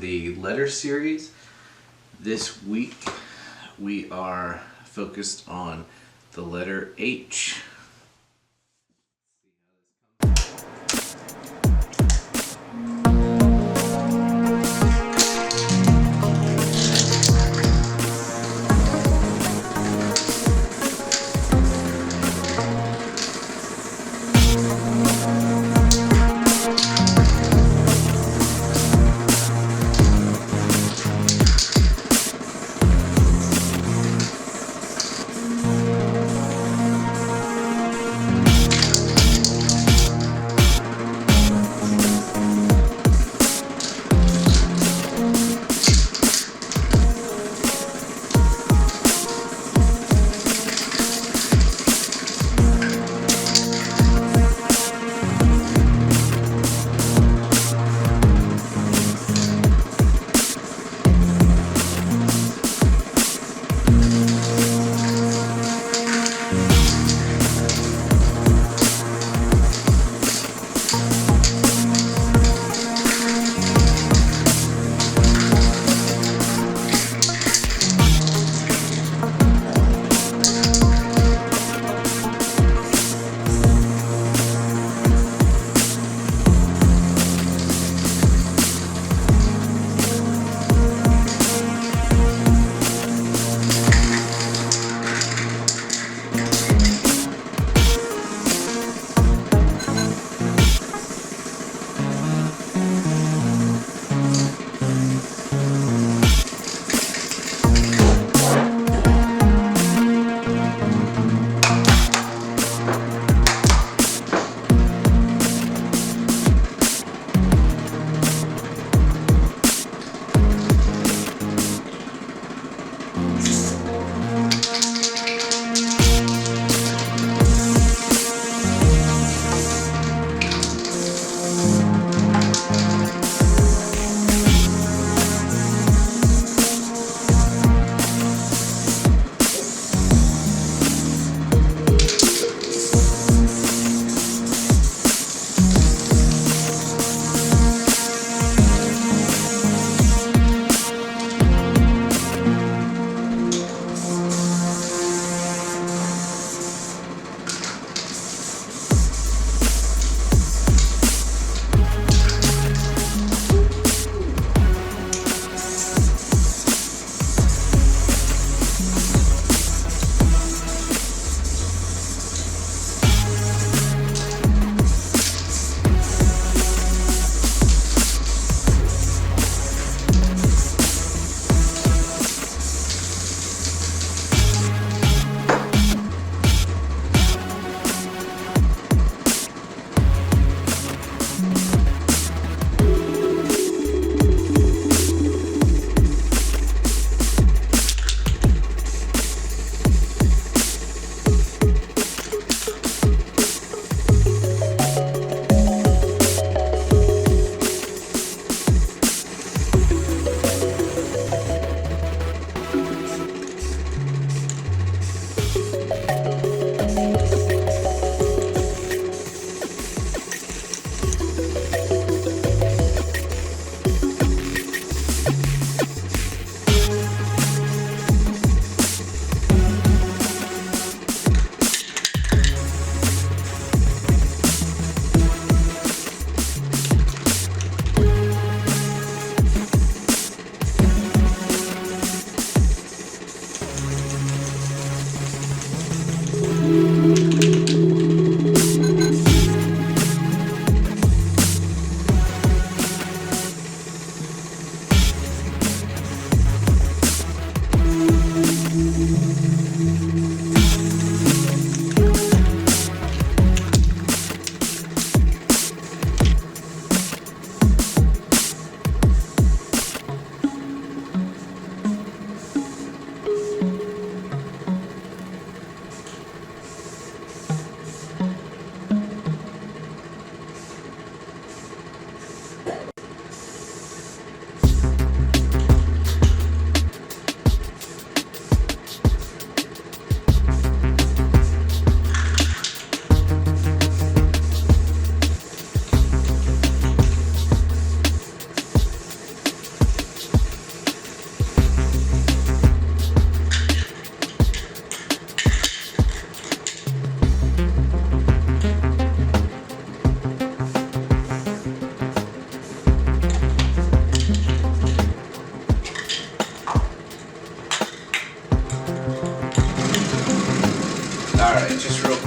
the letter series. This week we are focused on the letter H.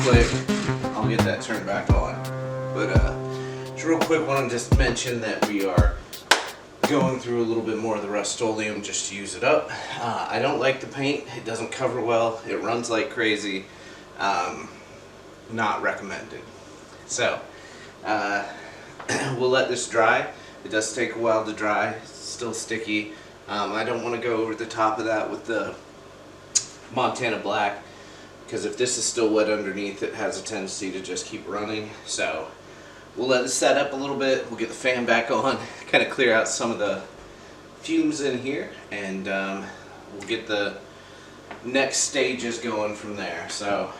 quick. I'll get that turned back on. But just real quick, want to just mention that we are going through a little bit more of the Rust-Oleum just to use it up. I don't like the paint. It doesn't cover well. It runs like crazy. Not recommended. So we'll let this dry. It does take a while to dry. It's still sticky. I don't want to go over the top of that with the Montana Black, because if this is still wet underneath, it has a tendency to just keep running. So we'll let it set up a little bit. We'll get the fan back on, kind of clear out some of the fumes in here, and we'll get the next stages going from there. So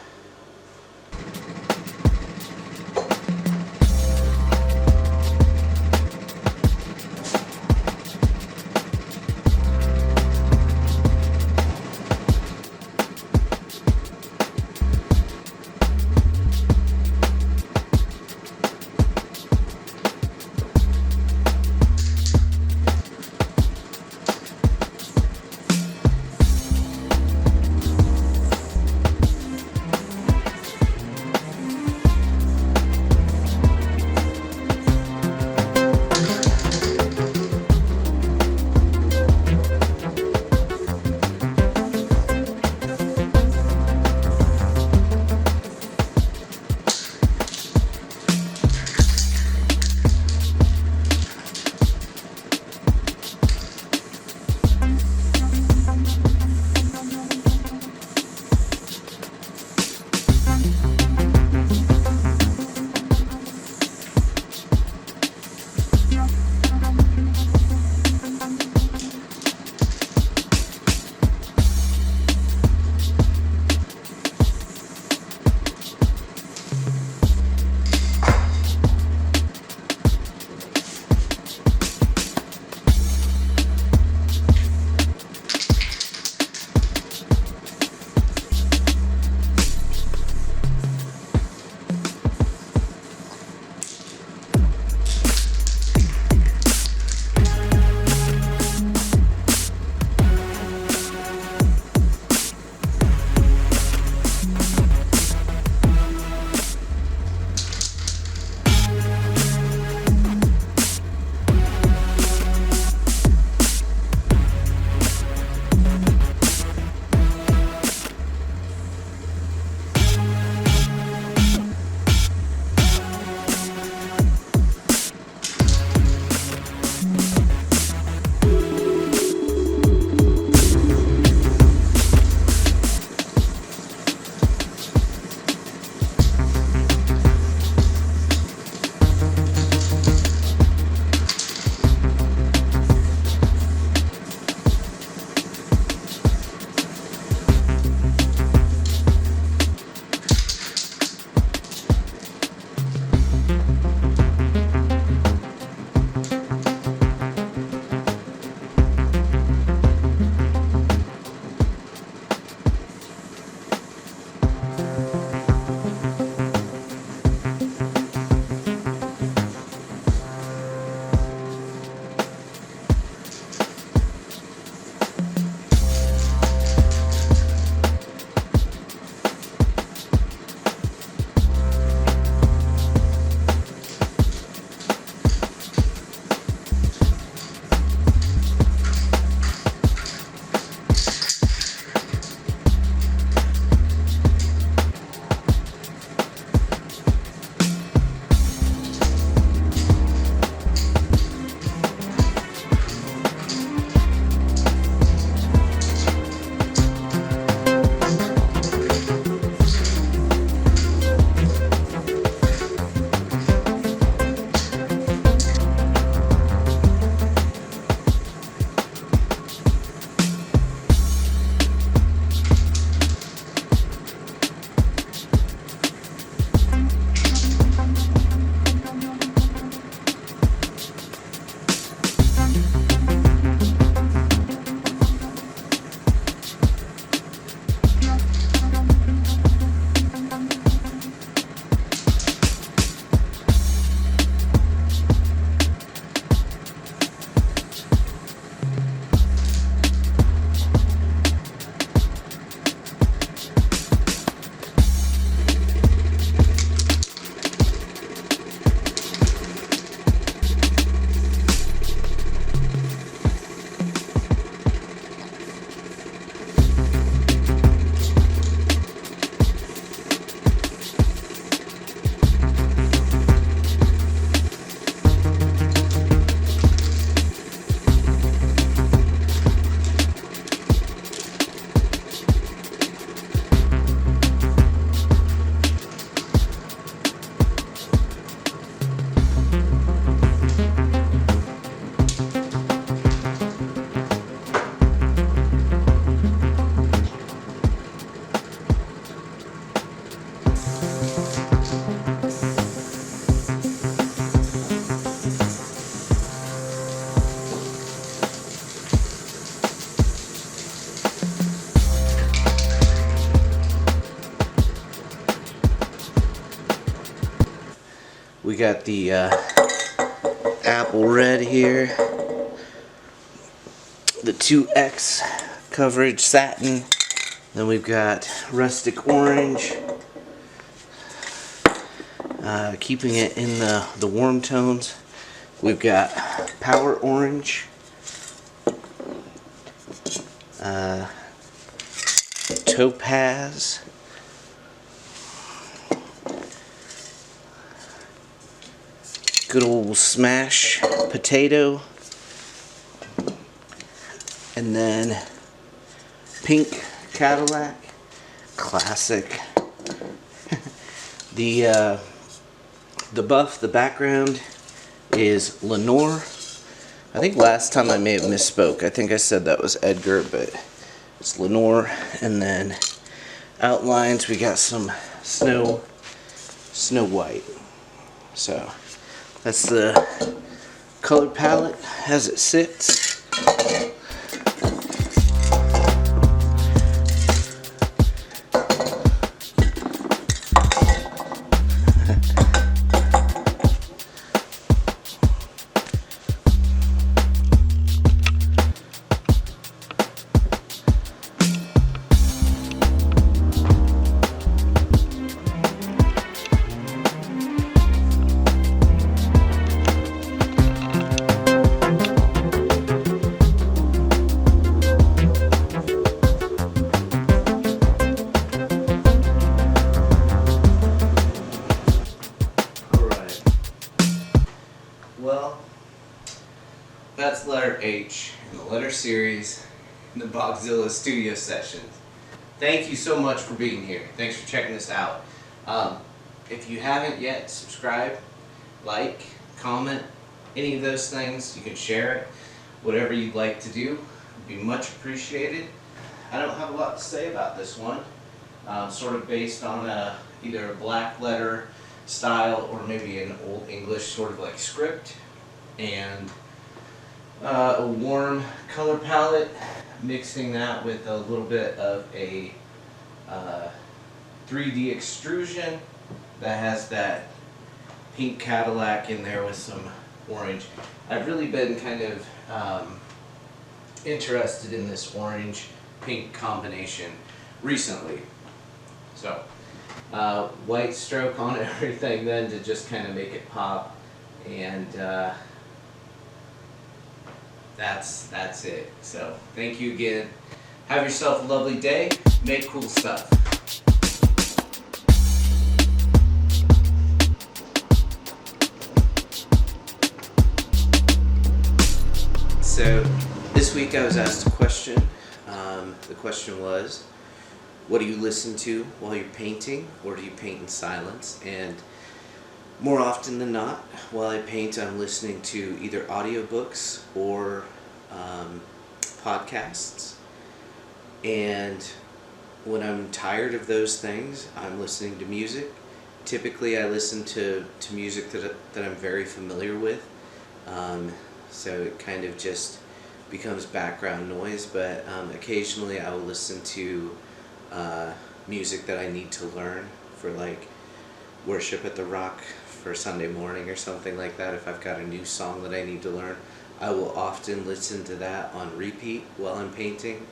got the apple red here, the 2X coverage satin. Then we've got rustic orange, keeping it in the warm tones. We've got power orange, topaz, good old smash potato, and then pink Cadillac, classic. The buff, the background is Lenore. I think last time I may have misspoke. I think I said that was Edgar, but it's Lenore. And then outlines, we got some Snow White. So that's the color palette as it sits. Well, that's letter H in the letter series in the BOGZILLA Studio Sessions. Thank you so much for being here. Thanks for checking this out. If you haven't yet, subscribe, like, comment, any of those things. You can share it. Whatever you'd like to do would be much appreciated. I don't have a lot to say about this one. Sort of based on either a black letter style or maybe an old English sort of like script, and a warm color palette, mixing that with a little bit of a 3D extrusion that has that pink Cadillac in there with some orange. I've really been kind of interested in this orange pink combination recently, so white stroke on everything then to just kind of make it pop, and that's it. So thank you again. Have yourself a lovely day. Make cool stuff. So this week I was asked a question. The question was, what do you listen to while you're painting, or do you paint in silence? And more often than not, while I paint, I'm listening to either audiobooks or podcasts. And when I'm tired of those things, I'm listening to music. Typically I listen to music that I'm very familiar with. So it kind of just becomes background noise, but occasionally I will listen to music that I need to learn for like worship at the Rock for Sunday morning or something like that. If I've got a new song that I need to learn, I will often listen to that on repeat while I'm painting.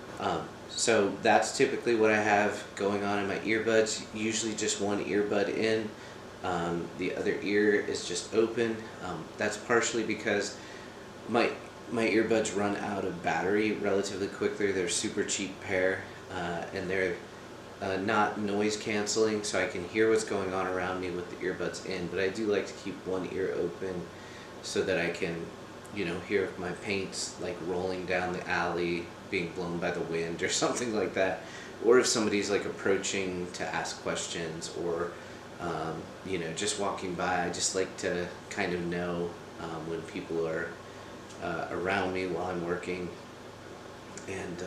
So that's typically what I have going on in my earbuds, usually just one earbud in. The other ear is just open. That's partially because my earbuds run out of battery relatively quickly. They're a super cheap pair, and they're not noise canceling, so I can hear what's going on around me with the earbuds in, but I do like to keep one ear open so that I can, hear if my paint's like rolling down the alley, being blown by the wind or something like that, or if somebody's like approaching to ask questions, or just walking by. I just like to kind of know when people are around me while I'm working. And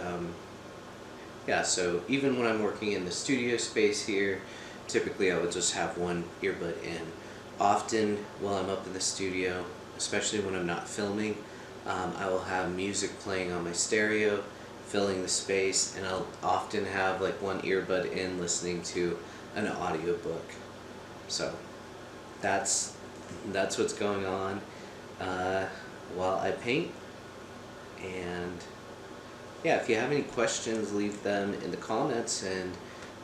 yeah, so even when I'm working in the studio space here, typically I would just have one earbud in. Often while I'm up in the studio, especially when I'm not filming, I will have music playing on my stereo, filling the space, and I'll often have like one earbud in listening to an audiobook. So that's that's what's going on while I paint. And yeah, if you have any questions, leave them in the comments, and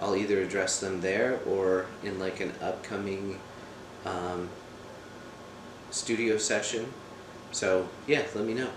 I'll either address them there or in like an upcoming studio session. So yeah, let me know.